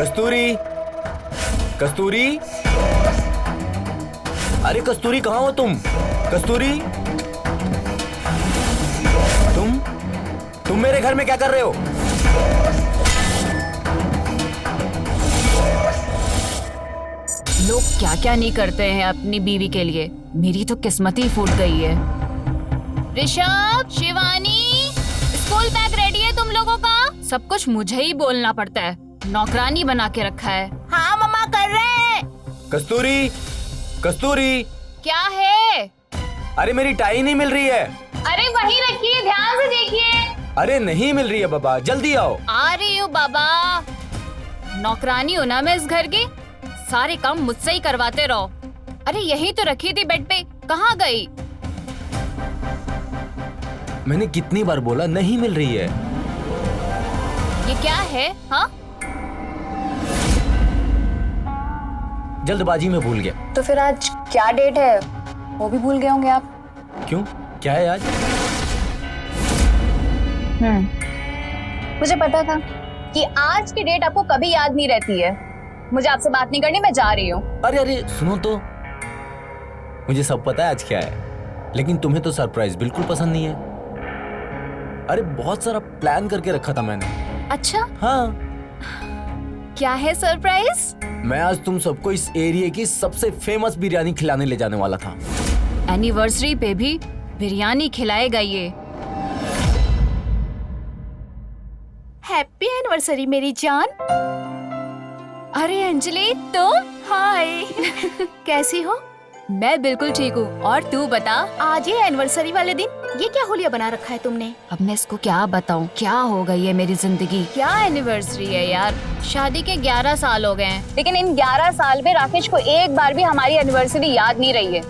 कस्तूरी, कस्तूरी, अरे कस्तूरी कहाँ हो तुम? कस्तूरी, तुम मेरे घर में क्या कर रहे हो? लोग क्या क्या नहीं करते हैं अपनी बीवी के लिए। मेरी तो किस्मत ही फूट गई है। Rishabh, Shivani, school bag ready है तुम लोगों का? सब कुछ मुझे ही बोलना पड़ता है, नौकरानी बना के रखा है। हाँ मम्मा कर रहे हैं। कस्तूरी, कस्तूरी, क्या है? अरे मेरी टाई नहीं मिल रही है। अरे वहीं रखिए, ध्यान से देखिए। अरे नहीं मिल रही है बाबा, जल्दी आओ। आ रही हूँ बाबा। नौकरानी हो ना मैं इस घर की, सारे काम मुझसे ही करवाते रहो। अरे यही तो रखी थी बेड पे, कहाँ गई? मैंने कितनी बार बोला नहीं मिल रही है। ये क्या है? हाँ, जल्दबाजी में भूल गया। तो फिर आज क्या डेट है वो भी भूल गए होंगे आप। क्यों, क्या है आज? मुझे पता था कि आज की डेट आपको कभी याद नहीं रहती है। मुझे आपसे बात नहीं करनी, मैं जा रही हूँ। अरे अरे सुनो तो, मुझे सब पता है आज क्या है, लेकिन तुम्हें तो सरप्राइज बिल्कुल पसंद नहीं है। अरे बहुत सारा प्लान करके रखा था मैंने। अच्छा हाँ, क्या है सरप्राइज? मैं आज तुम सबको इस एरिया की सबसे फेमस बिरयानी खिलाने ले जाने वाला था। एनिवर्सरी पे भी बिरयानी खिलाएगा ये? हैप्पी एनिवर्सरी मेरी जान। अरे अंजलि तुम? हाय कैसी हो? मैं बिल्कुल ठीक हूँ, और तू बता? आज ये एनिवर्सरी वाले दिन ये क्या होलिया बना रखा है तुमने? अब मैं इसको क्या बताऊँ, क्या हो गई है मेरी जिंदगी। क्या एनिवर्सरी है यार, शादी के 11 साल हो गए हैं। लेकिन इन 11 साल में राकेश को एक बार भी हमारी एनिवर्सरी याद नहीं रही है।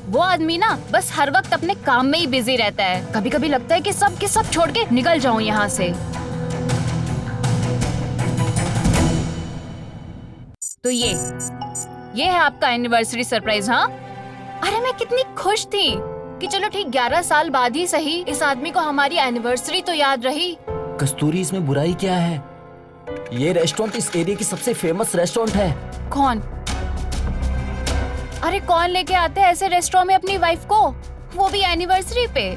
वो आदमी ना बस हर वक्त अपने काम में ही बिजी रहता है। कभी कभी लगता है कि सब के सब छोड़ के निकल जाऊं यहाँ से। तो ये है आपका एनिवर्सरी सरप्राइज। हाँ, अरे मैं कितनी खुश थी कि चलो ठीक 11 साल बाद ही सही इस आदमी को हमारी एनिवर्सरी तो याद रही। कस्तूरी, इसमें बुराई क्या है? ये रेस्टोरेंट इस एरिया की सबसे फेमस रेस्टोरेंट है। कौन? अरे कौन लेके आते हैं ऐसे रेस्टोरेंट में अपनी वाइफ को, वो भी एनिवर्सरी पे?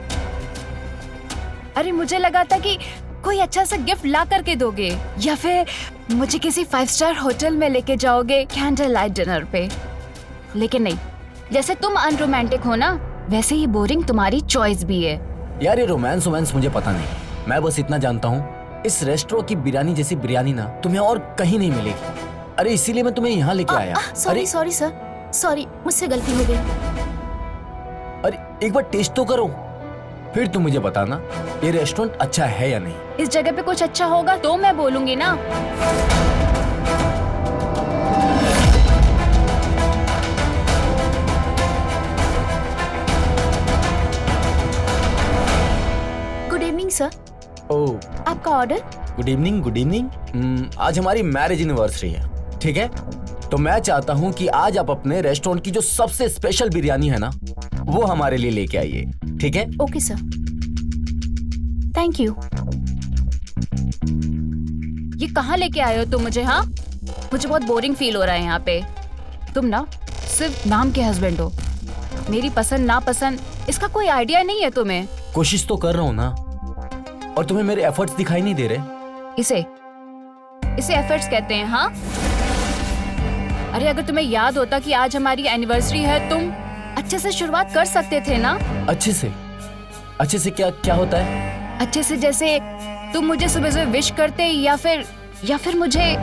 अरे मुझे लगा था कि कोई अच्छा सा गिफ्ट ला करके दोगे, या फिर मुझे किसी 5 स्टार होटल में लेके जाओगे कैंडल लाइट डिनर पे। लेकिन नहीं, जैसे तुम अनरोमांटिक हो ना, वैसे ही बोरिंग तुम्हारी चॉइस भी है। यार ये रोमांस मुझे पता नहीं, मैं बस इतना जानता हूँ इस रेस्टोरेंट की बिरयानी जैसी बिरयानी ना तुम्हें और कहीं नहीं मिलेगी। अरे इसीलिए मैं तुम्हें यहाँ लेके आया। सॉरी सॉरी सर, सॉरी मुझसे गलती हो गई। अरे एक बार टेस्ट तो करो, फिर तुम मुझे बताना ये रेस्टोरेंट अच्छा है या नहीं। इस जगह पे कुछ अच्छा होगा तो मैं बोलूंगी ना। गुड इवनिंग सर, ओह आपका order. Good evening, good evening. आज हमारी मैरिज एनिवर्सरी है, ठीक है? तो मैं चाहता हूँ कि आज आप अपने रेस्टोरेंट की जो सबसे स्पेशल बिरयानी है ना, वो हमारे लिए लेके आइए, ठीक है? Okay sir, thank you. ये कहाँ लेके आए हो तुम मुझे? हाँ, मुझे बहुत बोरिंग फील हो रहा है यहाँ पे। तुम ना सिर्फ नाम के हस्बैंड हो, मेरी पसंद नापसंद इसका कोई आइडिया नहीं है तुम्हें। कोशिश तो कर रहा हूँ ना, और तुम्हें मेरे एफर्ट्स दिखाई नहीं दे रहे? इसे एफर्ट्स कहते हैं। हाँ, अरे अगर तुम्हें याद होता कि आज हमारी एनिवर्सरी है, तुम अच्छे से शुरुआत कर सकते थे ना। अच्छे से क्या होता है? अच्छे से जैसे तुम मुझे सुबह सुबह विश करते, या फिर मुझे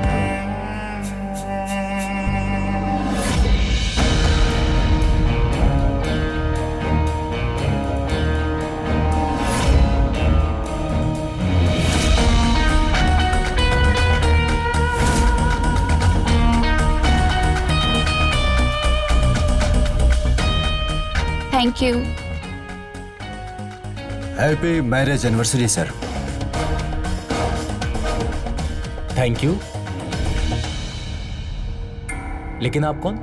thank you. Happy marriage anniversary sir. Thank you. लेकिन आप कौन?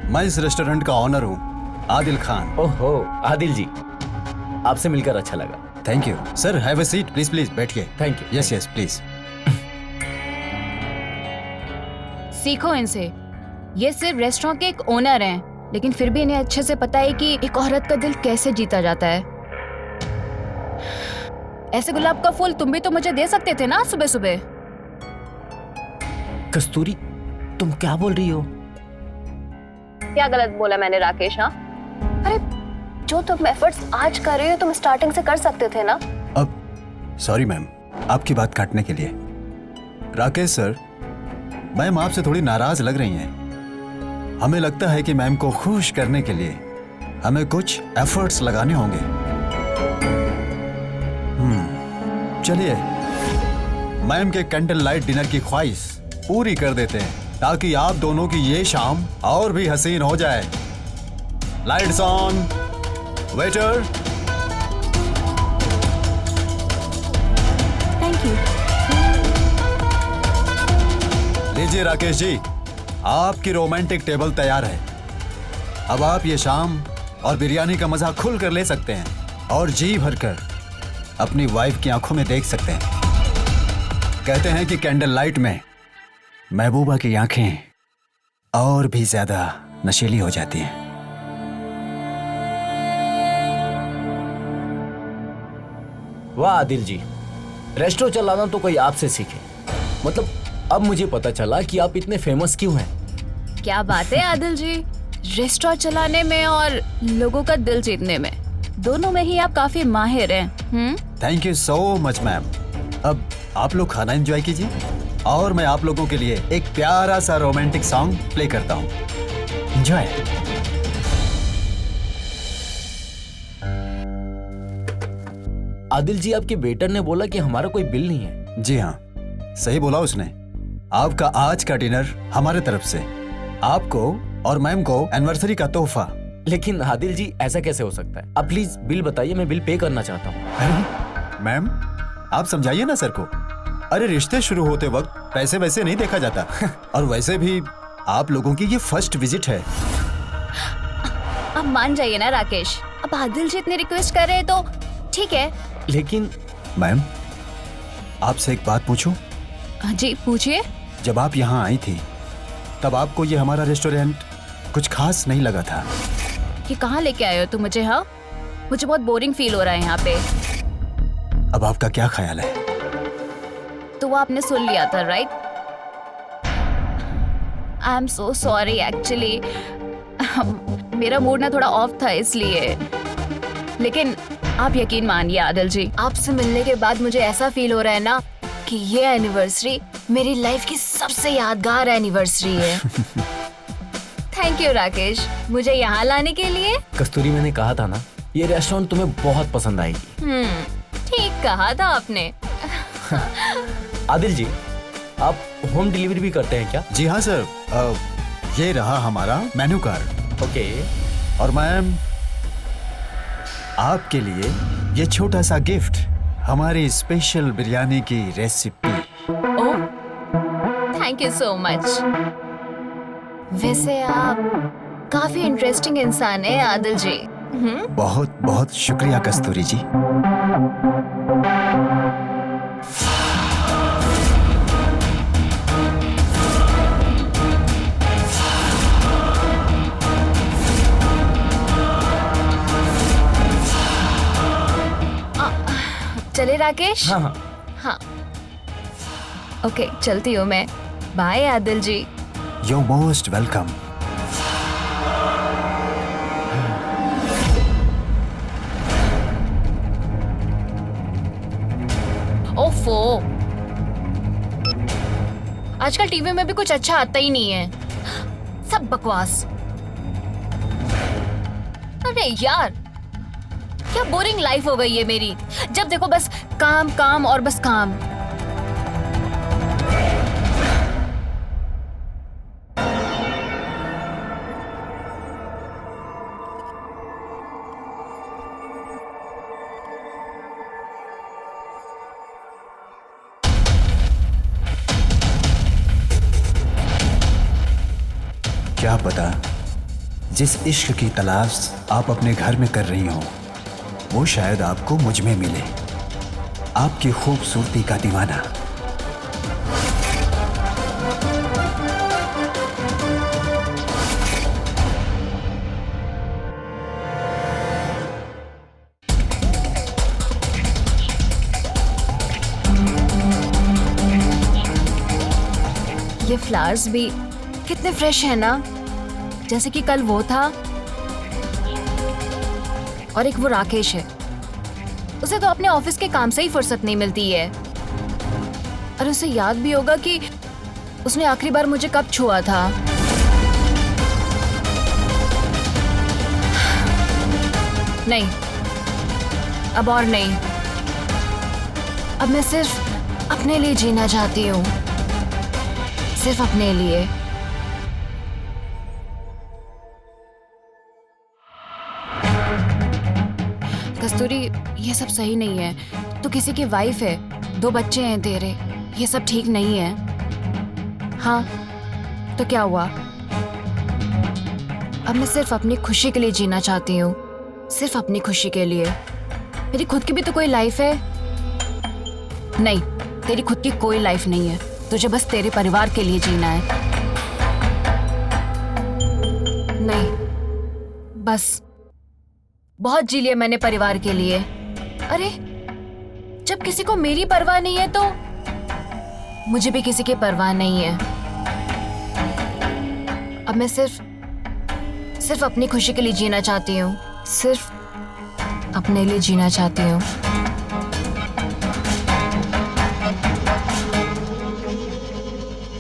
मैं इस रेस्टोरेंट का ऑनर हूँ, आदिल खान। ओहो आदिल जी, आपसे मिलकर अच्छा लगा। Thank you sir, have a seat please, बैठिए। Thank you. Yes yes please. सीखो इनसे। ये सिर्फ रेस्टोरेंट के एक ओनर हैं, लेकिन फिर भी इन्हें अच्छे से पता है कि एक औरत का दिल कैसे जीता जाता है। ऐसे गुलाब का फूल तुम भी तो मुझे दे सकते थे ना सुबह सुबह। कस्तूरी, तुम क्या बोल रही हो? क्या गलत बोला मैंने राकेश? हाँ, अरे जो तुम एफर्ट्स आज कर रहे हो तुम स्टार्टिंग से कर सकते थे ना। अब सॉरी मैम आपकी बात काटने के लिए। राकेश सर, मैम आपसे थोड़ी नाराज लग रही हैं। हमें लगता है कि मैम को खुश करने के लिए हमें कुछ एफर्ट्स लगाने होंगे। चलिए मैम के कैंडल लाइट डिनर की ख्वाहिश पूरी कर देते हैं, ताकि आप दोनों की ये शाम और भी हसीन हो जाए। Lights on, waiter. Thank you. लीजिए राकेश जी, आपकी रोमांटिक टेबल तैयार है। अब आप ये शाम और बिरयानी का मजा खुल कर ले सकते हैं और जी भरकर अपनी वाइफ की आंखों में देख सकते हैं। कहते हैं कि कैंडल लाइट में महबूबा की आंखें और भी ज्यादा नशीली हो जाती हैं। वाह आदिल जी, रेस्टो चलाना तो कोई आपसे सीखे। मतलब अब मुझे पता चला कि आप इतने फेमस क्यों हैं। क्या बात है आदिल जी, रेस्टोरेंट चलाने में और लोगों का दिल जीतने में, दोनों में ही आप काफी माहिर हैं। Thank you so much ma'am. अब आप लोग खाना एंजॉय कीजिए और मैं आप लोगों के लिए एक प्यारा सा रोमांटिक सॉन्ग प्ले करता हूँ। एंजॉय। आदिल जी, आपके वेटर ने बोला कि हमारा कोई बिल नहीं है। जी हाँ, सही बोला उसने। आपका आज का डिनर हमारे तरफ से आपको और मैम को एनिवर्सरी का तोहफा। लेकिन आदिल जी, ऐसा कैसे हो सकता है? आप प्लीज बिल बताइए, मैं बिल पे करना चाहता हूँ। अरे मैम, आप समझाइए ना सर को। अरे रिश्ते शुरू होते वक्त पैसे वैसे नहीं देखा जाता। और वैसे भी आप लोगों की ये फर्स्ट विजिट है। अब मान जाइए ना राकेश, अब आदिल जी इतनी रिक्वेस्ट कर रहे हैं तो ठीक है। लेकिन मैम, आपसे एक बात पूछूं? जी पूछिए। जब आप यहाँ आई थी तब आपको ये हमारा रेस्टोरेंट कुछ खास नहीं लगा था? कि कहाँ लेके आए हो तुम मुझे? हाँ, मुझे बहुत बोरिंग फील हो रहा है यहाँ पे। अब आपका क्या ख्याल है? तो वो आपने सुन लिया था, right? I am so sorry actually, मेरा मूड ना थोड़ा ऑफ था इसलिए। लेकिन आप यकीन मानिए आदिल जी, आपसे मिलने के बाद मुझे ऐसा फील हो रहा है ना कि ये एनिवर्सरी मेरी लाइफ की सबसे यादगार एनिवर्सरी है। थैंक यू राकेश, मुझे यहाँ लाने के लिए। कस्तूरी, मैंने कहा था ना, ये रेस्टोरेंट तुम्हें बहुत पसंद आएगी। ठीक कहा था आपने। आदिल जी, आप होम डिलीवरी भी करते हैं क्या? जी हाँ सर, ये रहा हमारा मेन्यू कार्ड। ओके। और मैम, आपके लिए ये छोटा सा गिफ्ट, हमारी स्पेशल बिरयानी की recipe. Oh, thank you so much. वैसे आप काफी इंटरेस्टिंग इंसान है आदिल जी। बहुत बहुत शुक्रिया कस्तूरी जी। चले राकेश? हाँ हाँ। हाँ, ओके, चलती हूँ मैं। Bye Adil ji. You most welcome. ओफो, आजकल टीवी में भी कुछ अच्छा आता ही नहीं है, सब बकवास। अरे यार, क्या बोरिंग लाइफ हो गई है मेरी। जब देखो बस काम काम और बस काम। क्या पता जिस इश्क की तलाश आप अपने घर में कर रही हो वो शायद आपको मुझ में मिले। आपकी खूबसूरती का दीवाना। ये फ्लावर्स भी कितने फ्रेश है ना, जैसे कि कल वो था और एक वो राकेश है। उसे तो अपने ऑफिस के काम से ही फुर्सत नहीं मिलती है। और उसे याद भी होगा कि उसने आखिरी बार मुझे कब छुआ था। नहीं, अब और नहीं। अब मैं सिर्फ अपने लिए जीना चाहती हूँ, सिर्फ अपने लिए। कस्तूरी, ये सब सही नहीं है। तू किसी की वाइफ है, 2 बच्चे हैं तेरे, ये सब ठीक नहीं है। हाँ, तो क्या हुआ? अब मैं सिर्फ अपनी खुशी के लिए जीना चाहती हूँ, सिर्फ अपनी खुशी के लिए। मेरी खुद की भी तो कोई लाइफ है। नहीं, तेरी खुद की कोई लाइफ नहीं है। तुझे बस तेरे परिवार के लिए जीना है। नहीं, बस बहुत जी लिया मैंने परिवार के लिए। अरे, जब किसी को मेरी परवाह नहीं है तो मुझे भी किसी की परवाह नहीं है। अब मैं सिर्फ अपनी खुशी के लिए जीना चाहती हूँ, सिर्फ अपने लिए जीना चाहती हूँ।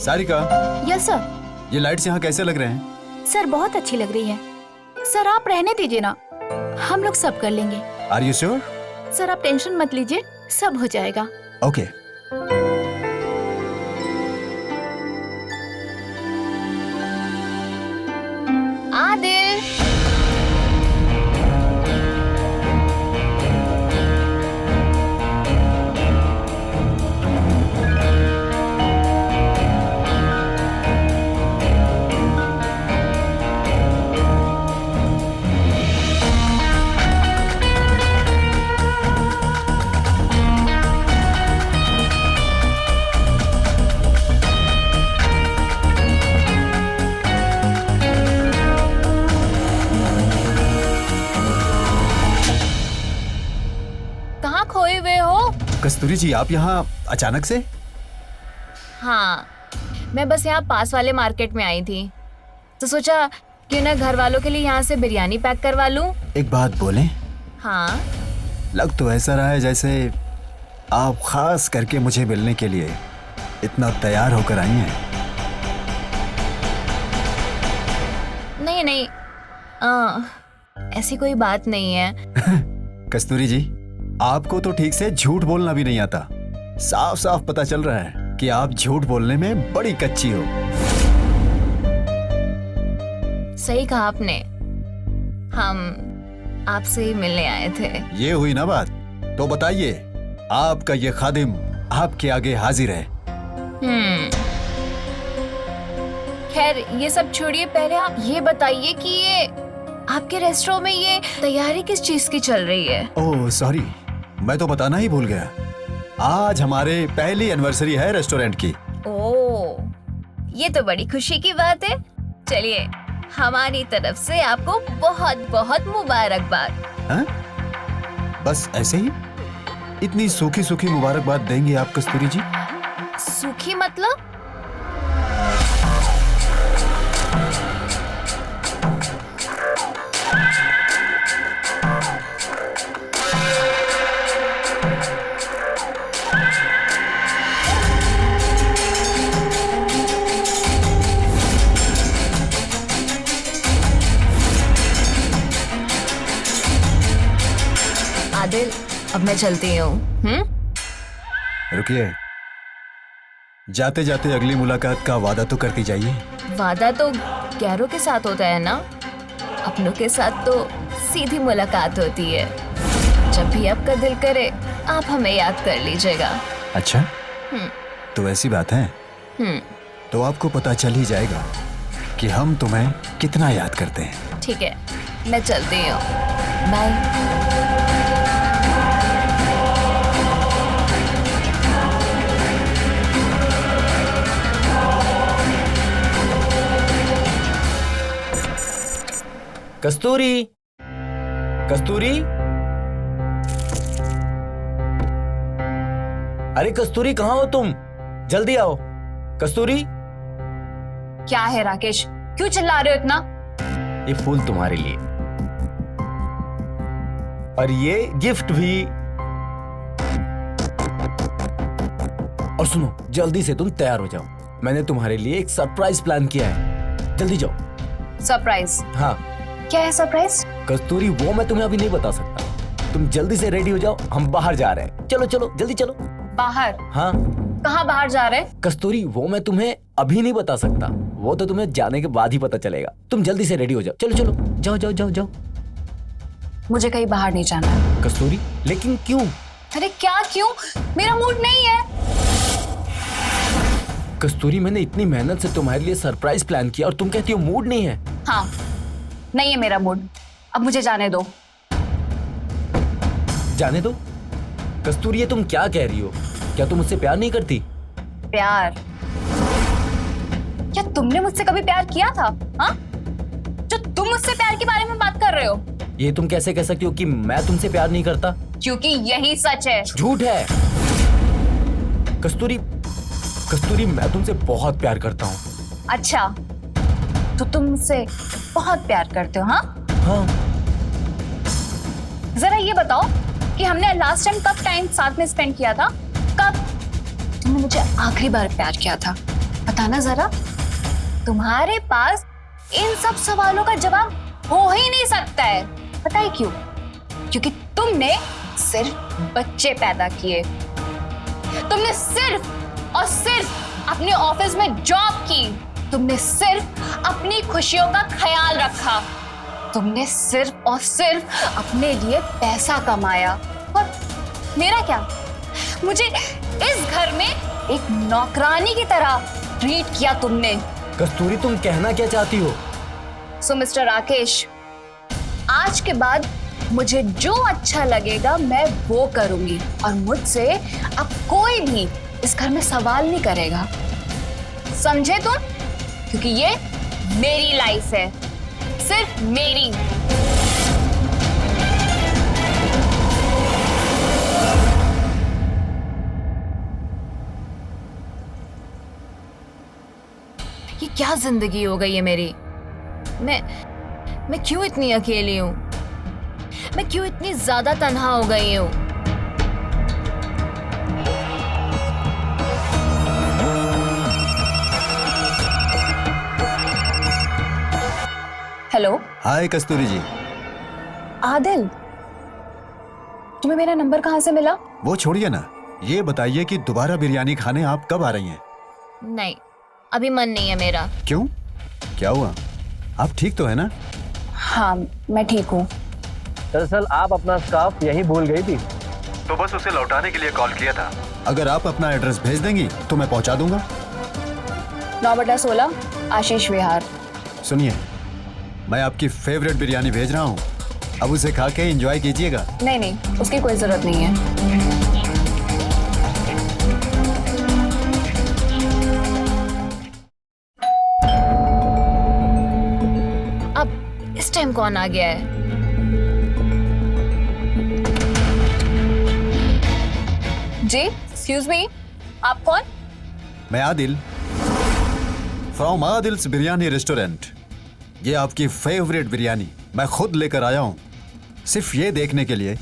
Sarika, yes sir. ये लाइट्स यहाँ कैसे लग रहे हैं? सर बहुत अच्छी लग रही है। सर आप रहने दीजिए ना, हम लोग सब कर लेंगे। Are you sure? सर आप टेंशन मत लीजिए, सब हो जाएगा। ओके। आदिल, कहाँ खोए हुए हो? कस्तूरी जी, आप यहाँ अचानक से? हाँ, मैं बस यहाँ पास वाले मार्केट में आई थी, तो सोचा क्यों ना घर वालों के लिए यहाँ से बिरयानी पैक करवा लूं। एक बात बोलें? हाँ, लग तो ऐसा रहा है जैसे आप खास करके मुझे मिलने के लिए इतना तैयार होकर आई हैं। नहीं नहीं, ऐसी कोई बात नहीं है। कस्तूरी जी, आपको तो ठीक से झूठ बोलना भी नहीं आता। साफ साफ पता चल रहा है कि आप झूठ बोलने में बड़ी कच्ची हो। सही कहा आपने, हम आपसे ही मिलने आए थे। ये हुई ना बात, तो बताइए, आपका ये खादिम आपके आगे हाजिर है। खैर ये सब छोड़िए, पहले आप ये बताइए कि ये आपके रेस्टोरेंट में ये तैयारी किस चीज की चल रही है? ओह सॉरी, मैं तो बताना ही भूल गया। आज हमारे पहली एनिवर्सरी है रेस्टोरेंट की। ओह, ये तो बड़ी खुशी की बात है। चलिए, हमारी तरफ से आपको बहुत बहुत मुबारकबाद। हाँ? बस ऐसे ही? इतनी सूखी सूखी मुबारकबाद देंगे आप कस्तूरी जी? सूखी मतलब? आदिल, अब मैं चलती हूँ। रुकिए, जाते जाते अगली मुलाकात का वादा तो करती जाइए। वादा तो गैरों के साथ होता है ना, अपनों के साथ तो सीधी मुलाकात होती है। जब भी आपका दिल करे आप हमें याद कर लीजिएगा। अच्छा, तो ऐसी बात है? तो आपको पता चल ही जाएगा कि हम तुम्हें कितना याद करते हैं। ठीक है, मैं चलती हूँ। बाय। कस्तूरी, कस्तूरी, अरे कस्तूरी कहाँ हो तुम? जल्दी आओ। कस्तूरी, क्या है राकेश, क्यों चिल्ला रहे हो इतना? ये फूल तुम्हारे लिए और ये गिफ्ट भी। और सुनो, जल्दी से तुम तैयार हो जाओ, मैंने तुम्हारे लिए एक सरप्राइज प्लान किया है। जल्दी जाओ। सरप्राइज? हाँ क्या है सरप्राइज? कस्तूरी, वो मैं तुम्हें अभी नहीं बता सकता। तुम जल्दी से रेडी हो जाओ, हम बाहर जा रहे हैं। चलो चलो जल्दी चलो। बाहर? हाँ। कहाँ बाहर जा रहे हैं? कस्तूरी, वो मैं तुम्हें अभी नहीं बता सकता, वो तो तुम्हें जाने के बाद ही पता चलेगा। तुम जल्दी से रेडी हो जाओ। चलो चलो जाओ जाओ जाओ जाओ। मुझे कहीं बाहर नहीं जाना है। कस्तूरी, लेकिन क्यों? अरे क्या क्यों? मेरा मूड नहीं है। कस्तूरी, मैंने इतनी मेहनत से तुम्हारे लिए सरप्राइज प्लान किया और तुम कहती हो मूड नहीं है। हाँ, नहीं है मेरा मूड। अब मुझे जाने दो। जाने दो? कस्तूरी, ये तुम क्या कह रही हो? क्या तुम मुझसे प्यार नहीं करती? प्यार? क्या तुमने मुझसे कभी प्यार किया था? हाँ, जो तुम मुझसे प्यार के बारे में बात कर रहे हो। ये तुम कैसे कह सकती हो कि मैं तुमसे प्यार नहीं करता? क्योंकि यही सच है। झूठ है। कस्तूरी, कस्तूरी, मैं तुमसे बहुत प्यार करता हूँ। अच्छा, तो तुम मुझसे बहुत प्यार करते हो? हाँ हाँ। जरा ये बताओ कि हमने लास्ट टाइम कब टाइम साथ में स्पेंड किया था? कब तुमने मुझे आखिरी बार प्यार किया था? बताना जरा। तुम्हारे पास इन सब सवालों का जवाब हो ही नहीं सकता है। पता है क्यों? क्योंकि तुमने सिर्फ बच्चे पैदा किए। तुमने सिर्फ और सिर्फ अपने ऑफिस में जॉब की। तुमने सिर्फ अपनी खुशियों का ख्याल रखा। तुमने सिर्फ और सिर्फ अपने लिए पैसा कमाया। और मेरा क्या? मुझे इस घर में एक नौकरानी की तरह ट्रीट किया तुमने। कस्तूरी, तुम कहना क्या चाहती हो? सो मिस्टर राकेश, आज के बाद मुझे जो अच्छा लगेगा मैं वो करूंगी और मुझसे अब कोई भी इस घर में सवाल नहीं करेगा। समझे तुम? क्योंकि ये मेरी लाइफ है, सिर्फ मेरी। ये क्या जिंदगी हो गई है मेरी? मैं क्यों इतनी अकेली हूँ? मैं क्यों इतनी ज्यादा तन्हा हो गई हूँ? हेलो। हाय कस्तूरी जी। आदिल, तुम्हें मेरा नंबर कहाँ से मिला? वो छोड़िए ना, ये बताइए कि दोबारा बिरयानी खाने आप कब आ रही हैं? नहीं, अभी मन नहीं है मेरा। क्यों? क्या हुआ? आप ठीक तो है ना? हाँ, मैं ठीक हूँ। दरअसल आप अपना स्कार्फ यहीं भूल गई थी। तो बस उसे लौटाने के लिए कॉल किया था। अगर आप अपना एड्रेस भेज देंगी तो मैं पहुंचा दूंगा। 9/16 आशीष विहार। सुनिए, मैं आपकी फेवरेट बिरयानी भेज रहा हूँ, अब उसे खा के एंजॉय कीजिएगा। नहीं नहीं, उसकी कोई जरूरत नहीं है। अब इस टाइम कौन आ गया है? जी, एक्सक्यूज मी, आप कौन? मैं आदिल, फ्रॉम आदिल्स बिरयानी रेस्टोरेंट। ये आपकी फेवरेट बिरयानी मैं खुद लेकर आया हूँ, सिर्फ ये देखने के लिए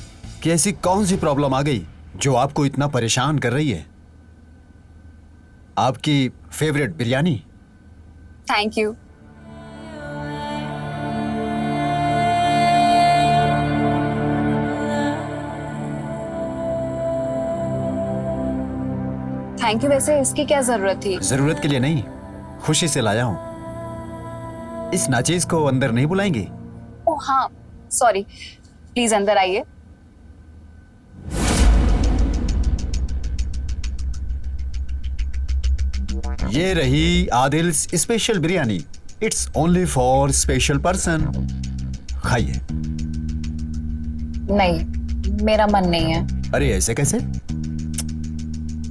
कि ऐसी कौन सी प्रॉब्लम आ गई जो आपको इतना परेशान कर रही है। आपकी favourite biryani. Thank you. Thank you, वैसे इसकी क्या जरूरत थी? जरूरत के लिए नहीं, खुशी से लाया हूँ। इस नाचीज को अंदर नहीं बुलाएंगी? ओह हाँ, सॉरी, प्लीज अंदर आइए। ये रही Adil's special biryani. It's only for special person. खाइए। नहीं, मेरा मन नहीं है। अरे ऐसे कैसे?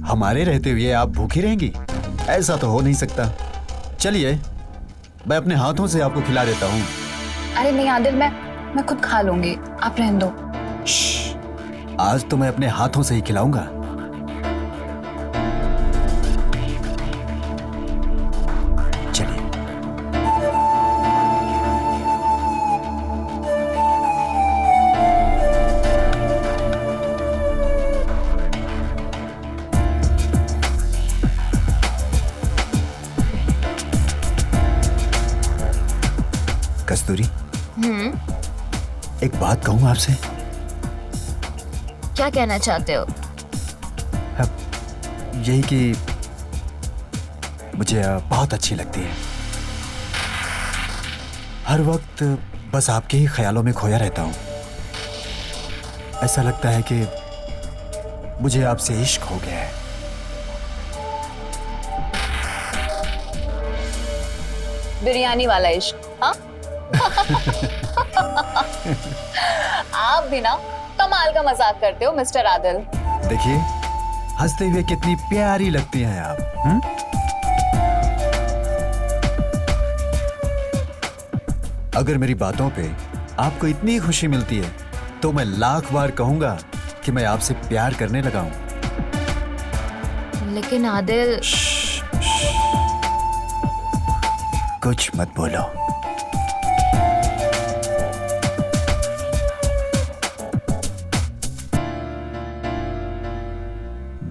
हमारे रहते हुए आप भूखी रहेंगी? ऐसा तो हो नहीं सकता। चलिए, मैं अपने हाथों से आपको खिला देता हूँ। अरे नहीं आदिल, मैं खुद खा लूंगी, आप रहने दो। आज तो मैं अपने हाथों से ही खिलाऊंगा। चलिए। कस्तूरी, एक बात कहूँ आपसे? क्या कहना चाहते हो? यही कि मुझे बहुत अच्छी लगती है। हर वक्त बस आपके ही ख्यालों में खोया रहता हूँ। ऐसा लगता है कि मुझे आपसे इश्क हो गया है। बिरयानी वाला इश्क, हाँ? आप भी ना कमाल का मजाक करते हो मिस्टर आदिल। देखिए, हंसते हुए कितनी प्यारी लगती हैं आप। अगर मेरी बातों पे आपको इतनी खुशी मिलती है तो मैं लाख बार कहूंगा कि मैं आपसे प्यार करने लगा हूं। लेकिन आदिल, कुछ मत बोलो।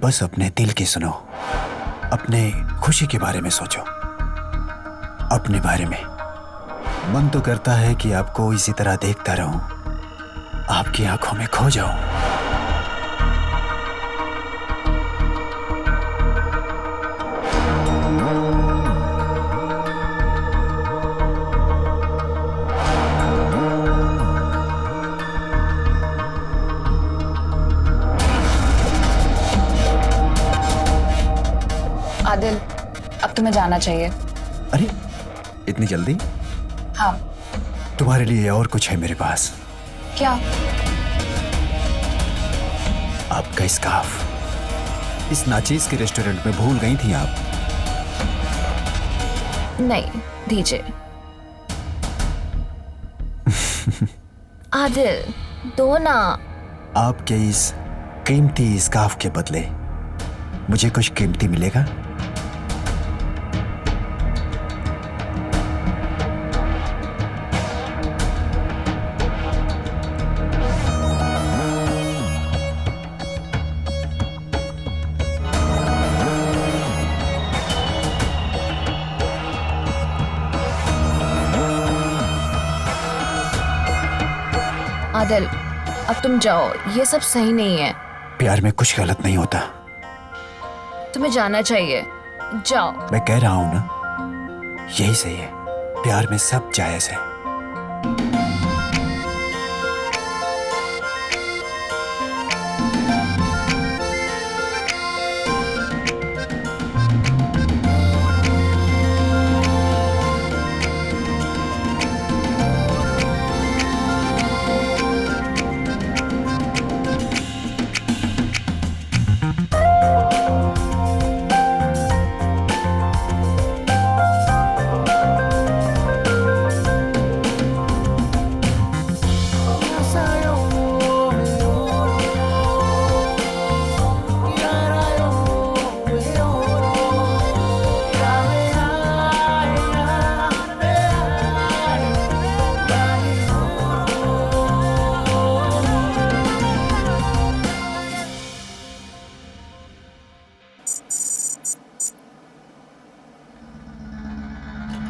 बस अपने दिल की सुनो, अपने खुशी के बारे में सोचो, अपने बारे में। मन तो करता है कि आपको इसी तरह देखता रहूं, आपकी आंखों में खो जाऊं। आदिल, अब तुम्हें जाना चाहिए। अरे, इतनी जल्दी? हाँ। तुम्हारे लिए और कुछ है मेरे पास। क्या? आपका स्कार्फ। इस नाचीज के रेस्टोरेंट में भूल गई थी आप। नहीं, दीजिए। आदिल, दो ना। आपके इस कीमती स्कार्फ के बदले मुझे कुछ कीमती मिलेगा? आदिल, अब तुम जाओ, ये सब सही नहीं है। प्यार में कुछ गलत नहीं होता। तुम्हें जाना चाहिए, जाओ। मैं कह रहा हूं ना, यही सही है। प्यार में सब जायज है।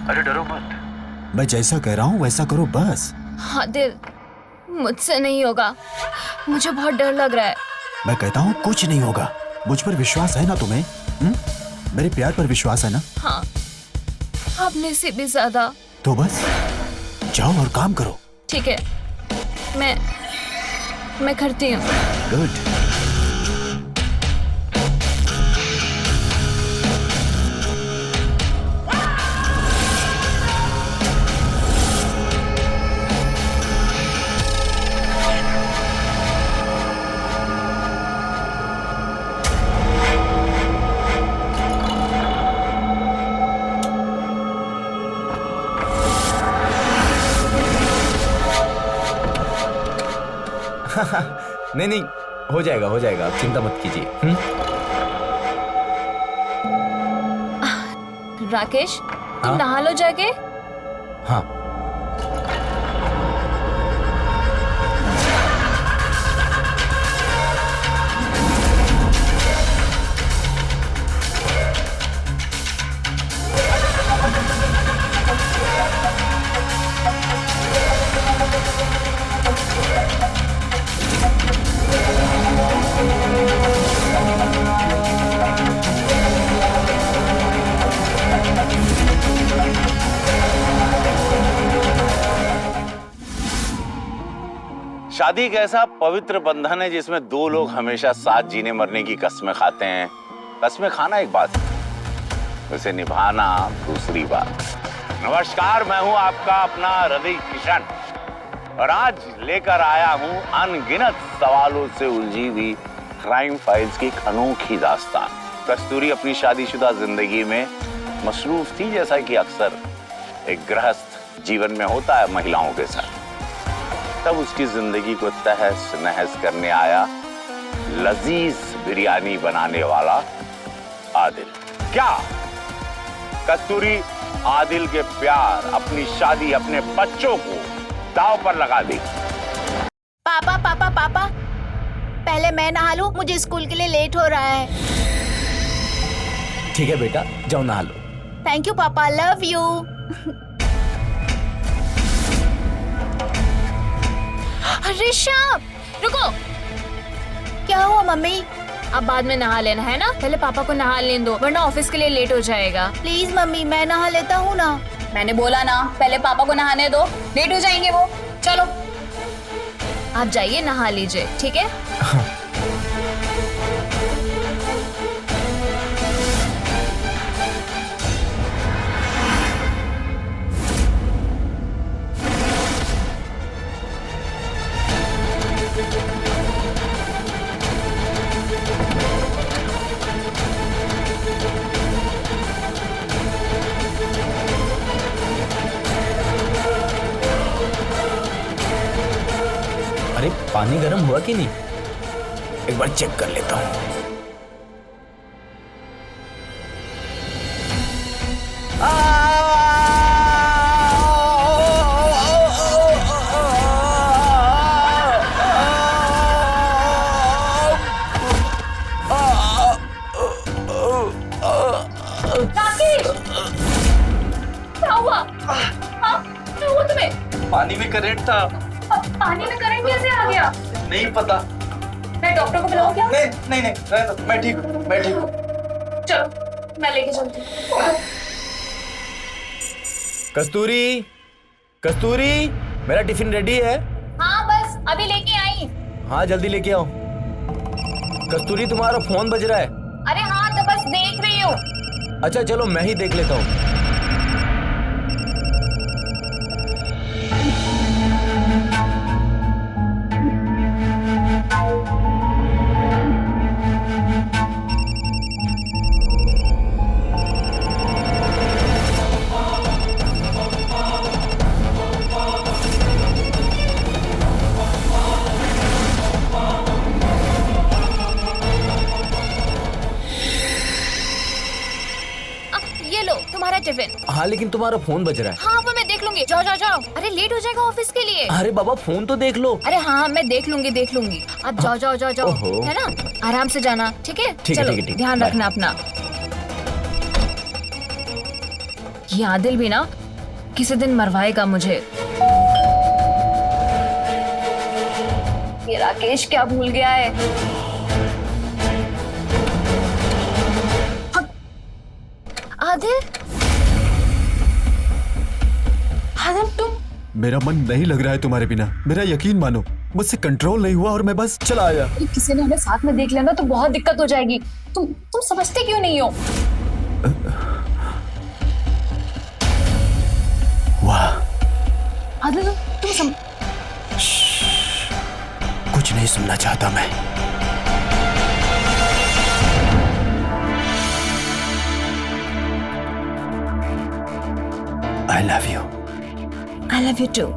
अरे डरो मत, मैं जैसा कह रहा हूं वैसा करो बस। आदिल, मुझसे नहीं होगा, मुझे बहुत डर लग रहा है। मैं कहता हूं कुछ नहीं होगा। मुझ पर विश्वास है ना तुम्हें? मेरे प्यार पर विश्वास है ना? हाँ, अपने से भी ज्यादा। तो बस जाओ और काम करो। ठीक है, मैं करती हूँ। गुड। नहीं नहीं, हो जाएगा, आप चिंता मत कीजिए। राकेश, तुम हाँ? नहा लो जाके। हाँ। शादी एक ऐसा पवित्र बंधन है जिसमें दो लोग हमेशा साथ जीने मरने की कस्में खाते हैं। कस्में खाना एक बात है, उसे निभाना दूसरी बात। नमस्कार, मैं हूं आपका अपना हृदय किशन और आज लेकर आया हूं अनगिनत सवालों से उलझी हुई क्राइम फाइल्स की एक अनोखी दास्तान। कस्तूरी अपनी शादीशुदा जिंदगी में मसरूफ थी, जैसा कि अक्सर एक गृहस्थ जीवन में होता है महिलाओं के साथ। तब उसकी जिंदगी को तहस नहस करने आया लजीज बिरयानी बनाने वाला आदिल। क्या कस्तूरी आदिल के प्यार, अपनी शादी, अपने बच्चों को दांव पर लगा दी? पापा पापा पापा, पहले मैं नहा लूं, मुझे स्कूल के लिए लेट हो रहा है। ठीक है बेटा, जाओ नहा लो। थैंक यू पापा, लव यू। अरे श्याम, रुको। क्या हुआ मम्मी? अब बाद में नहा लेना है ना, पहले पापा को नहा लेने दो वरना ऑफिस के लिए लेट हो जाएगा। प्लीज मम्मी, मैं नहा लेता हूँ ना। मैंने बोला ना, पहले पापा को नहाने दो, लेट हो जाएंगे वो। चलो आप जाइए नहा लीजिए, ठीक है? अरे पानी गर्म हुआ कि नहीं, एक बार चेक कर लेता हूँ। क्या हुआ? हाँ, क्या हुआ तुम्हें? पानी में करंट था। पानी में करंट कैसे आ गया? नहीं पता। मैं डॉक्टर को बुलाऊं क्या? नहीं, रहने दो, मैं ठीक हूँ। चलो मैं लेके चलती हूँ। कस्तूरी, कस्तूरी, मेरा टिफिन रेडी है। हाँ बस अभी लेके आई। हाँ जल्दी लेके आओ। कस्तूरी, तुम्हारा फोन बज रहा है। अरे हाँ, तो बस देख रही हूँ। अच्छा चलो मैं ही देख लेता हूँ। ये लो तुम्हारा टिफिन। हाँ लेकिन तुम्हारा फोन बज रहा है। हाँ वो मैं देख लूंगी, जाओ जाओ जाओ। अरे लेट हो जाएगा ऑफिस के लिए। अरे बाबा फोन तो देख लो। अरे हाँ मैं देख लूंगी। आप जाओ जाओ जाओ जाओ, ओहो। है ना? आराम से जाना, ठीक है? ठीक है, चलो ठीक है, ठीक है। ध्यान बाय। रखना अपना। ये आदिल भी ना किसी दिन मरवाएगा मुझे। ये राकेश क्या भूल गया है? आदिल, आदिल तुम। मेरा मन नहीं लग रहा है तुम्हारे बिना। मेरा यकीन मानो, मुझसे कंट्रोल नहीं हुआ और मैं बस चला आया। किसी ने हमें साथ में देख लिया ना तो बहुत दिक्कत हो जाएगी। तुम समझते क्यों नहीं हो? वाह, आदिल तुम कुछ नहीं सुनना चाहता मैं। I love you. I love you too.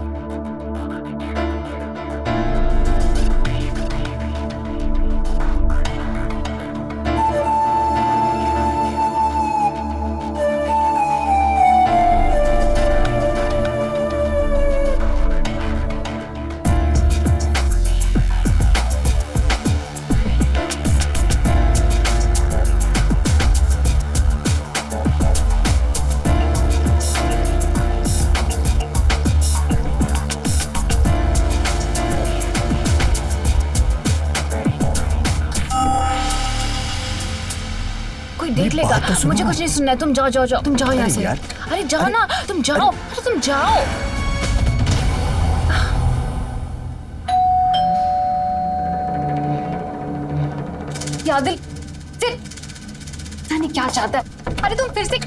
देख लेगा। मुझे कुछ नहीं सुनना है। तुम जाओ जाओ जाओ, तुम जाओ यहाँ से। अरे जाओ ना, तुम जाओ। अरे तुम जाओ। ये आदिल फिर पता नहीं क्या चाहता है। अरे तुम फिर से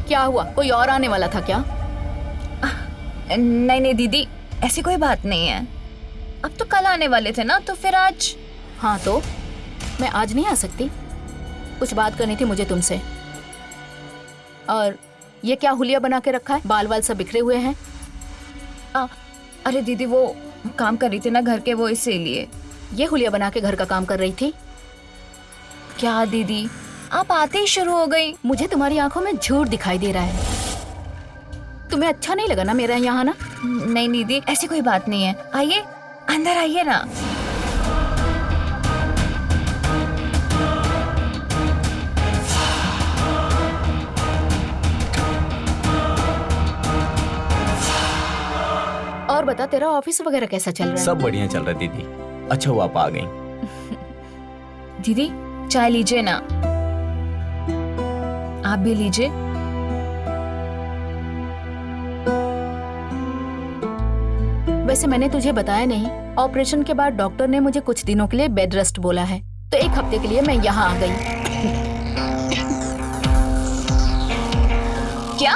क्या हुआ? कोई और आने वाला था क्या? नहीं नहीं दीदी, ऐसी कोई बात नहीं है। अब तो कल आने वाले थे ना, तो फिर आज। हाँ तो मैं आज नहीं आ सकती? कुछ बात करनी थी मुझे तुमसे। और ये क्या हुलिया बना के रखा है? बाल वाल सब बिखरे हुए हैं। अरे दीदी वो काम कर रही थी ना घर के, वो इसीलिए। ये हुलिया बना के घर का काम कर रही थी? क्या दीदी, आप आते ही शुरू हो गई। मुझे तुम्हारी आंखों में झूठ दिखाई दे रहा है। तुम्हें अच्छा नहीं लगा ना मेरा यहाँ आना? नहीं दीदी, ऐसी कोई बात नहीं है। आइए अंदर आइए ना। और बता, तेरा ऑफिस वगैरह कैसा चल रहा है? सब बढ़िया चल रहा है दीदी। अच्छा हुआ आप आ गई। दीदी चाय लीजिए ना, आप भी लीजिए। वैसे मैंने तुझे बताया नहीं, ऑपरेशन के बाद डॉक्टर ने मुझे कुछ दिनों के लिए बेड रेस्ट बोला है, तो 1 हफ्ते के लिए मैं यहाँ आ गई। क्या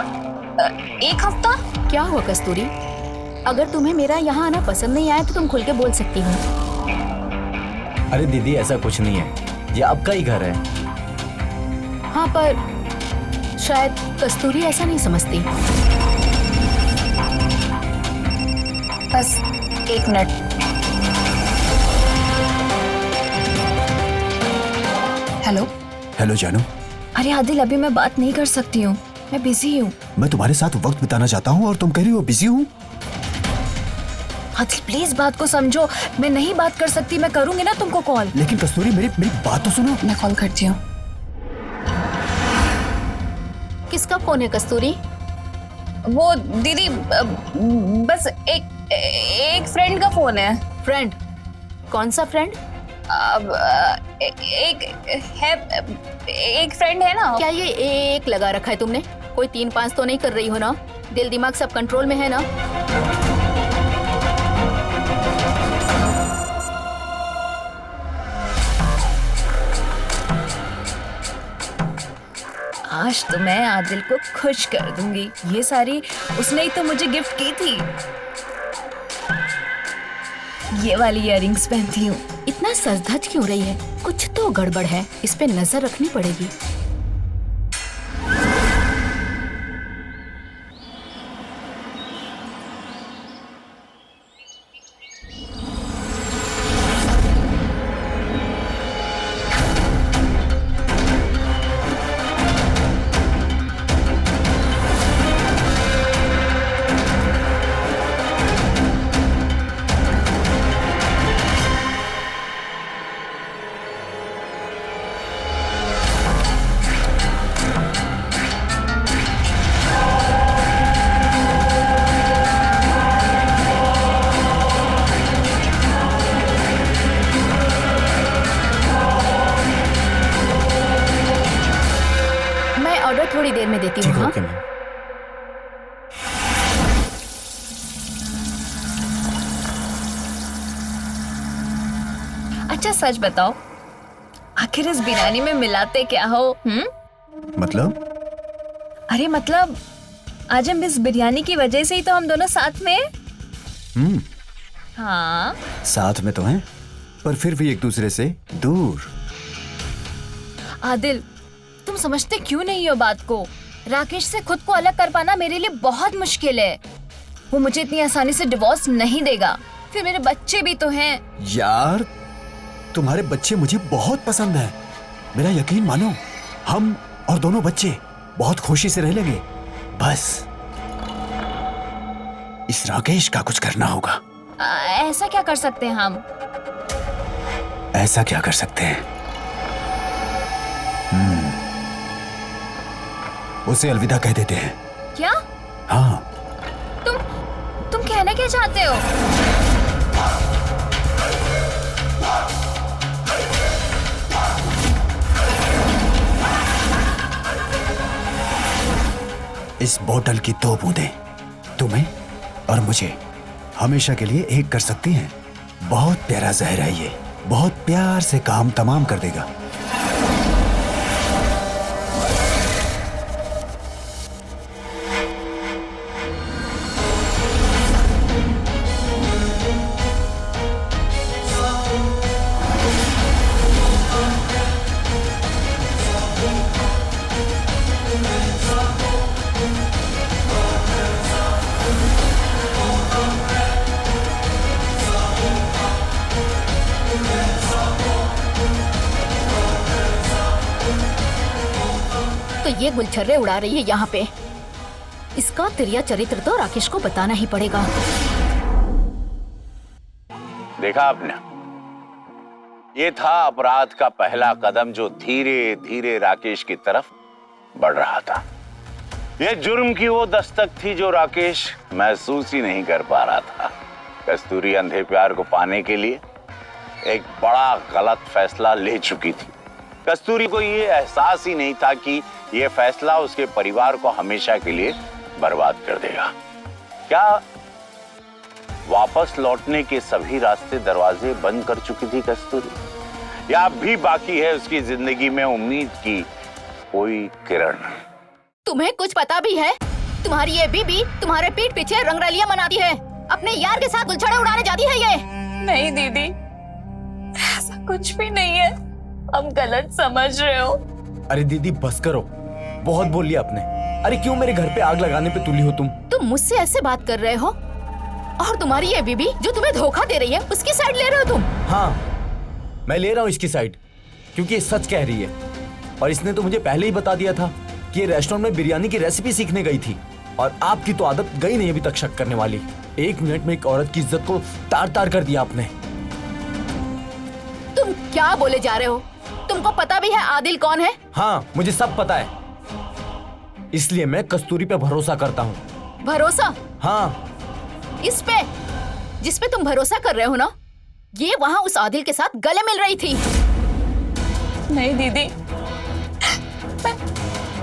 1 हफ्ता? क्या हुआ कस्तूरी? अगर तुम्हें मेरा यहाँ आना पसंद नहीं आया तो तुम खुल के बोल सकती हो। अरे दीदी ऐसा कुछ नहीं है, ये आपका ही घर है। हाँ पर शायद कस्तूरी ऐसा नहीं समझती। बस 1 मिनट। हेलो। हेलो जानू। अरे आदिल, अभी मैं बात नहीं कर सकती हूँ, मैं बिजी हूँ। मैं तुम्हारे साथ वक्त बिताना चाहता हूँ और तुम कह रही हो बिजी हूँ। आदिल प्लीज बात को समझो, मैं नहीं बात कर सकती। मैं करूंगी ना तुमको कॉल। लेकिन कस्तूरी मेरी बात तो सुनो। मैं कॉल करती हूँ। किसका फोन है कस्तूरी? वो दीदी बस एक फ्रेंड का फोन है। फ्रेंड? कौन सा फ्रेंड? एक फ्रेंड है ना। क्या ये एक लगा रखा है तुमने? कोई 3-5 तो नहीं कर रही हो ना? दिल दिमाग सब कंट्रोल में है ना? आज तो मैं आदिल को खुश कर दूंगी। ये सारी उसने ही तो मुझे गिफ्ट की थी। ये वाली इयररिंग्स पहनती हूँ। इतना सज-धज क्यों रही है? कुछ तो गड़बड़ है, इस पे नजर रखनी पड़ेगी। थोड़ी देर में देती हूँ। हाँ ओके मैम। अच्छा सच बताओ, आखिर इस बिरयानी में मिलाते क्या हो? मतलब? अरे मतलब आज हम इस बिरयानी की वजह से ही तो हम दोनों साथ में। हाँ साथ में तो हैं, पर फिर भी एक दूसरे से दूर। आदिल तुम समझते क्यों नहीं हो बात को? राकेश से खुद को अलग कर पाना मेरे लिए बहुत मुश्किल है। वो मुझे इतनी आसानी से डिवोर्स नहीं देगा। फिर मेरे बच्चे भी तो हैं। यार तुम्हारे बच्चे मुझे बहुत पसंद हैं। मेरा यकीन मानो, हम और दोनों बच्चे बहुत खुशी से रह लेंगे। बस इस राकेश का कुछ करना होगा। ऐसा क्या कर सकते हैं हम? ऐसा क्या कर सकते हैं? उसे अलविदा कह देते हैं। क्या? हाँ। तुम कहना क्या चाहते हो? इस बोतल की 2 बूंदें तुम्हें और मुझे हमेशा के लिए एक कर सकती हैं। बहुत प्यारा जहर है ये, बहुत प्यार से काम तमाम कर देगा। तो ये गुलछर्रे उड़ा रही है यहाँ पे। इसका तिरिया चरित्र तो राकेश को बताना ही पड़ेगा। देखा आपने, ये था अपराध का पहला कदम जो धीरे धीरे राकेश की तरफ बढ़ रहा था। ये जुर्म की वो दस्तक थी जो राकेश महसूस ही नहीं कर पा रहा था। कस्तूरी अंधे प्यार को पाने के लिए एक बड़ा गलत फैसला ले चुकी थी। कस्तूरी को ये एहसास ही नहीं था कि ये फैसला उसके परिवार को हमेशा के लिए बर्बाद कर देगा। क्या वापस लौटने के सभी रास्ते दरवाजे बंद कर चुकी थी कस्तूरी, या अब भी बाकी है उसकी जिंदगी में उम्मीद की कोई किरण? तुम्हें कुछ पता भी है? तुम्हारी ये बीबी तुम्हारे पीठ पीछे रंगरलियां मनाती है, अपने यार के साथ गुलछड़े उड़ाने जाती है ये। नहीं दीदी, ऐसा कुछ भी नहीं है, हम गलत समझ रहे हो। अरे दीदी बस करो, बहुत बोल लिया आपने। अरे क्यों मेरे घर पे आग लगाने पे तुली हो तुम मुझसे ऐसे बात कर रहे हो? और तुम्हारी ये बीबी जो तुम्हें धोखा दे रही है उसकी साइड ले रहे हो तुम? हाँ, मैं ले रहा हूँ इसकी साइड, क्योंकि ये सच कह रही है। और इसने तो मुझे पहले ही बता दिया था कि ये रेस्टोरेंट में बिरयानी की रेसिपी सीखने गई थी। और आपकी तो आदत गई नहीं अभी तक शक करने वाली। 1 मिनट में एक औरत की इज्जत को तार तार कर दिया आपने। तुम क्या बोले जा रहे हो? तुमको पता भी है आदिल कौन है? हाँ, मुझे सब पता है, इसलिए मैं कस्तूरी पे भरोसा करता हूँ। भरोसा? हाँ, इस पे जिस पे तुम भरोसा कर रहे हो ना, ये वहाँ उस आदिल के साथ गले मिल रही थी। नहीं दीदी,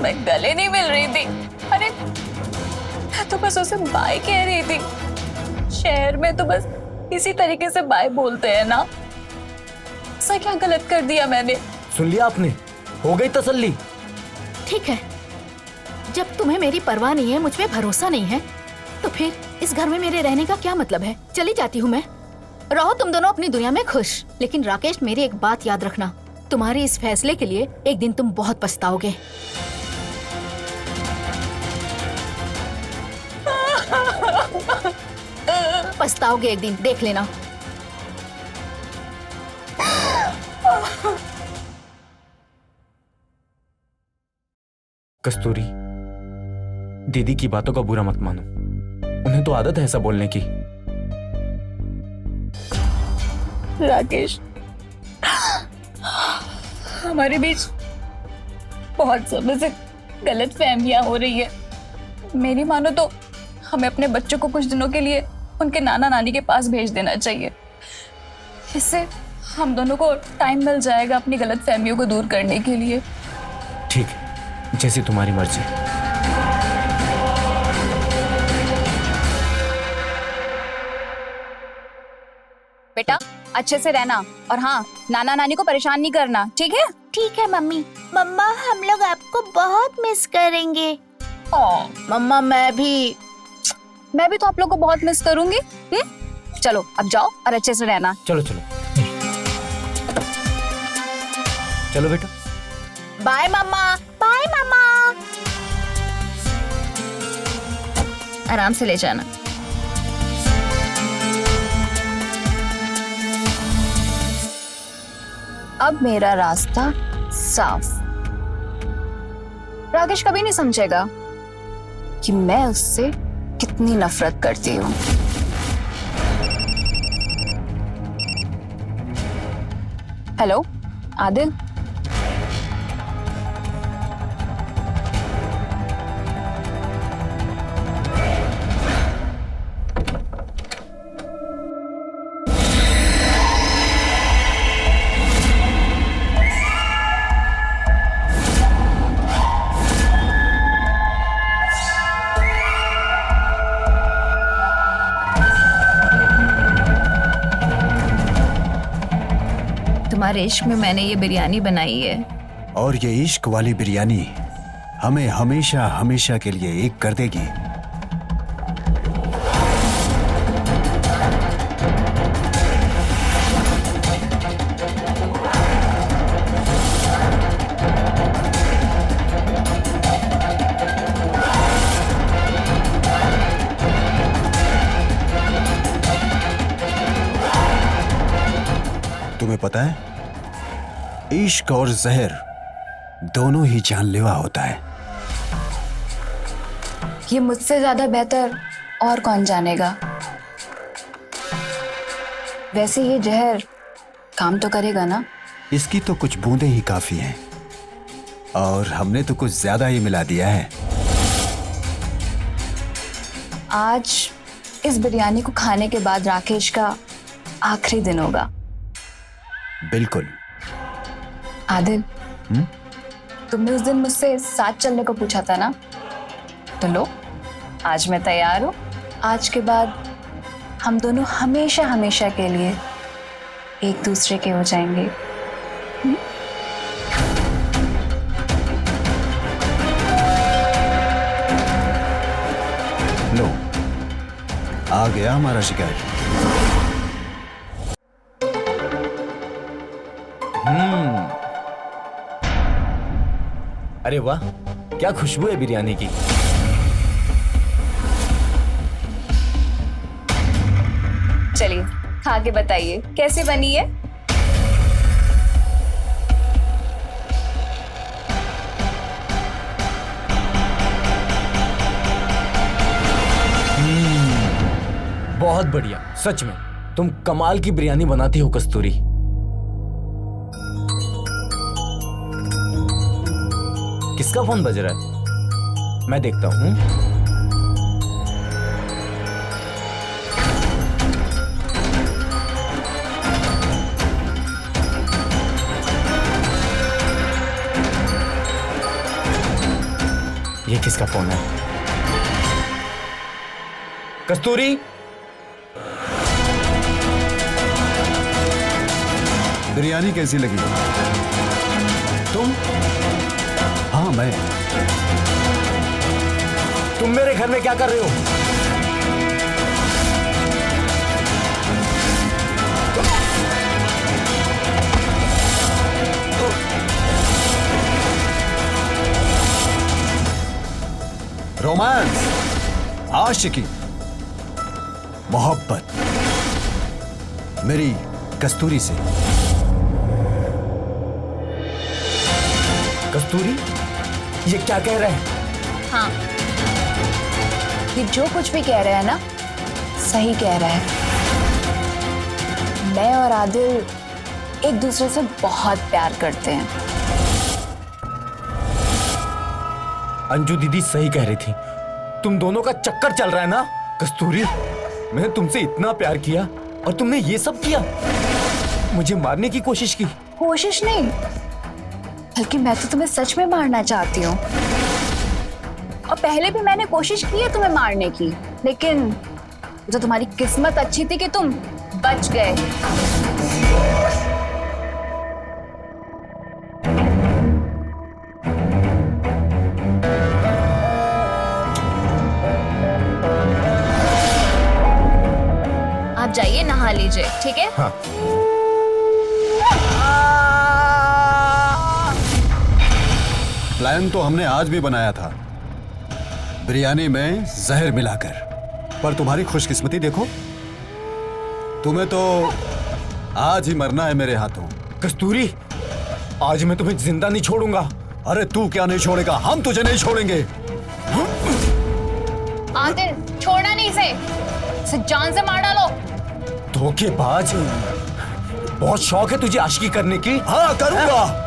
मैं गले नहीं मिल रही थी। अरे मैं तो बस उसे बाय कह रही थी। शहर में तो बस इसी तरीके से बाय बोलते हैं ना। ऐसा क्या गलत कर दिया मैंने? सुन लिया आपने, हो गई तसल्ली। ठीक है, जब तुम्हें मेरी परवाह नहीं है, मुझ पे भरोसा नहीं है, तो फिर इस घर में मेरे रहने का क्या मतलब है? चली जाती हूँ मैं। रहो तुम दोनों अपनी दुनिया में खुश। लेकिन राकेश, मेरी एक बात याद रखना, तुम्हारे इस फैसले के लिए एक दिन तुम बहुत पछताओगे। पछताओगे एक दिन, देख लेना। कस्तूरी, दीदी की बातों का बुरा मत मानो, उन्हें तो आदत है ऐसा बोलने की। राकेश, हमारे बीच बहुत समय से गलत फहमियां हो रही है। मेरी मानो तो हमें अपने बच्चों को कुछ दिनों के लिए उनके नाना नानी के पास भेज देना चाहिए। इससे हम दोनों को टाइम मिल जाएगा अपनी गलत फहमियों को दूर करने के लिए। ठीक है, जैसी तुम्हारी मर्जी। बेटा अच्छे से रहना, और हाँ, नाना नानी को परेशान नहीं करना, ठीक है? ठीक है मम्मी। मम्मा, हम लोग आपको बहुत मिस करेंगे। मम्मा, मैं भी तो आप लोग को बहुत मिस करूंगी। चलो अब जाओ और अच्छे से रहना। चलो चलो चलो बेटा। बाय मम्मा। बाय मम्मा। आराम से ले जाना। अब मेरा रास्ता साफ। राकेश कभी नहीं समझेगा कि मैं उससे कितनी नफरत करती हूँ। हेलो आदिल, तुम्हारे इश्क में मैंने ये बिरयानी बनाई है। और ये इश्क वाली बिरयानी हमें हमेशा हमेशा के लिए एक कर देगी। तुम्हें पता है, इश्क और जहर दोनों ही जानलेवा होता है। ये मुझसे ज्यादा बेहतर और कौन जानेगा। वैसे ये जहर काम तो करेगा ना? इसकी तो कुछ बूंदें ही काफी हैं, और हमने तो कुछ ज्यादा ही मिला दिया है। आज इस बिरयानी को खाने के बाद राकेश का आखिरी दिन होगा। बिल्कुल। आदिल, तुमने उस दिन मुझसे साथ चलने को पूछा था ना, तो लो, आज मैं तैयार हूँ। आज के बाद हम दोनों हमेशा हमेशा के लिए एक दूसरे के हो जाएंगे। लो, आ गया हमारा शिकार। अरे वाह, क्या खुशबू है बिरयानी की। चलिए खा के बताइए कैसे बनी है। बहुत बढ़िया, सच में तुम कमाल की बिरयानी बनाती हो कस्तूरी। किसका फोन बज रहा है? मैं देखता हूं। ये किसका फोन है? कस्तूरी, बिरयानी कैसी लगी? तुम हाँ, मैं। तुम मेरे घर में क्या कर रहे हो? रोमांस, आशिकी, मोहब्बत मेरी कस्तूरी से। कस्तूरी, ये क्या कह रहा है? हाँ, ये जो कुछ भी कह रहा है ना, सही कह रहा है। मैं और आदिल एक दूसरे से बहुत प्यार करते हैं। अंजू दीदी सही कह रही थी, तुम दोनों का चक्कर चल रहा है ना। कस्तूरी, मैंने तुमसे इतना प्यार किया और तुमने ये सब किया, मुझे मारने की कोशिश की। कोशिश नहीं, बल्कि मैं तो तुम्हें सच में मारना चाहती हूँ। और पहले भी मैंने कोशिश की है तुम्हें मारने की, लेकिन जो तुम्हारी किस्मत अच्छी थी कि तुम बच गए। आप जाइए नहा लीजिए, ठीक है? हाँ। प्लान तो हमने आज भी बनाया था, बिरयानी में जहर मिलाकर, पर तुम्हारी खुशकिस्मती देखो, तुम्हें तो आज ही मरना है मेरे हाथों। कस्तूरी, आज मैं तुम्हें जिंदा नहीं छोड़ूंगा। अरे तू क्या नहीं छोड़ेगा, हम तुझे नहीं छोड़ेंगे। आदिल, छोड़ना नहीं इसे जान से मार डालो। धोखेबाज, बहुत शौक है तुझे आशिकी करने की। हाँ, करूंगा।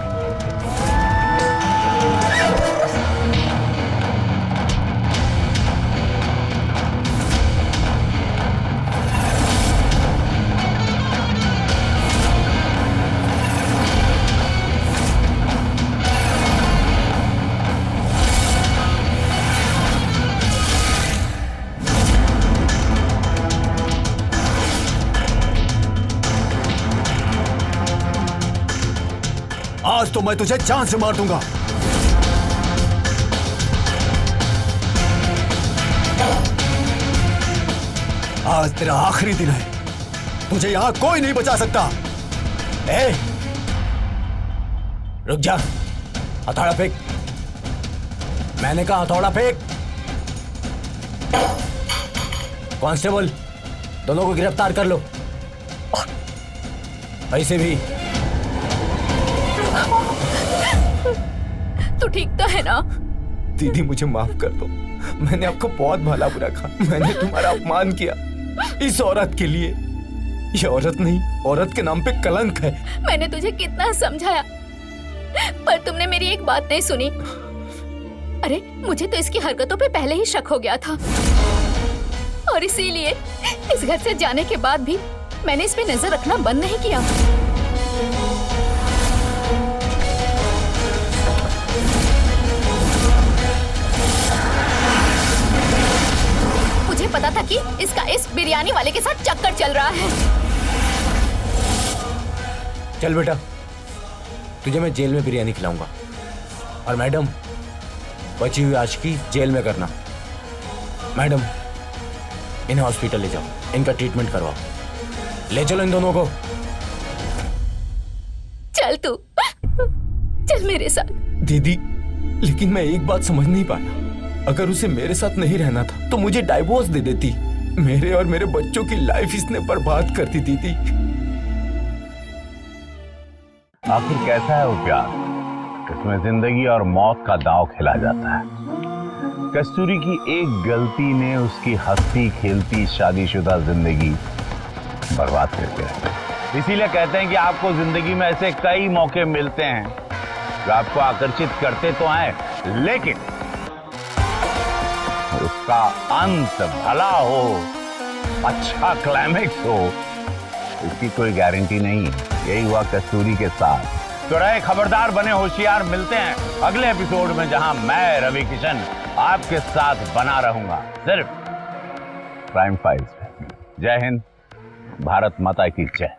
आज तो मैं तुझे जान से मार दूंगा। आज तेरा आखिरी दिन है, तुझे यहां कोई नहीं बचा सकता। ए, रुक जा, हथौड़ा फेंक। मैंने कहा हथौड़ा फेंक। कांस्टेबल, दोनों को गिरफ्तार कर लो। ऐसे भी। तू ठीक तो है ना? दीदी मुझे माफ कर दो, मैंने आपको बहुत भला बुरा कहा, मैंने तुम्हारा अपमान किया इस औरत के लिए। ये औरत नहीं, औरत के नाम पे कलंक है। मैंने तुझे कितना समझाया, पर तुमने मेरी एक बात नहीं सुनी। अरे मुझे तो इसकी हरकतों पे पहले ही शक हो गया था, और इसीलिए इस घर से जाने के बाद भी मैंने इस पे नजर रखना बंद नहीं किया। मुझे पता था कि इसका इस बिरयानी वाले के साथ चक्कर चल रहा है। चल बेटा, तुझे मैं जेल में बिरयानी खिलाऊंगा, और मैडम बची हुई आशिकी जेल में करना। मैडम इन्हें हॉस्पिटल ले जाओ, इनका ट्रीटमेंट करवाओ। ले चलो इन दोनों को। चल तू, चल मेरे साथ। दीदी, लेकिन मैं एक बात समझ नहीं पाया, अगर उसे मेरे साथ नहीं रहना था तो मुझे डाइवोर्स दे देती। मेरे और मेरे बच्चों की लाइफ इसने बर्बाद कर दी। दीदी, आखिर कैसा है वो प्यार? इसमें जिंदगी और मौत का दांव खेला जाता है। कस्तूरी की एक गलती ने उसकी हंसती खेलती शादीशुदा जिंदगी बर्बाद करके रखी। इसीलिए कहते हैं कि आपको जिंदगी में ऐसे कई मौके मिलते हैं जो आपको आकर्षित करते तो हैं, लेकिन उसका अंत भला हो, अच्छा क्लाइमेक्स हो, इसकी कोई गारंटी नहीं है। यही हुआ कस्तूरी के साथ। तो रहे खबरदार, बने होशियार। मिलते हैं अगले एपिसोड में, जहां मैं रवि किशन आपके साथ बना रहूंगा सिर्फ क्राइम फाइल्स में। जय हिंद, भारत माता की जय।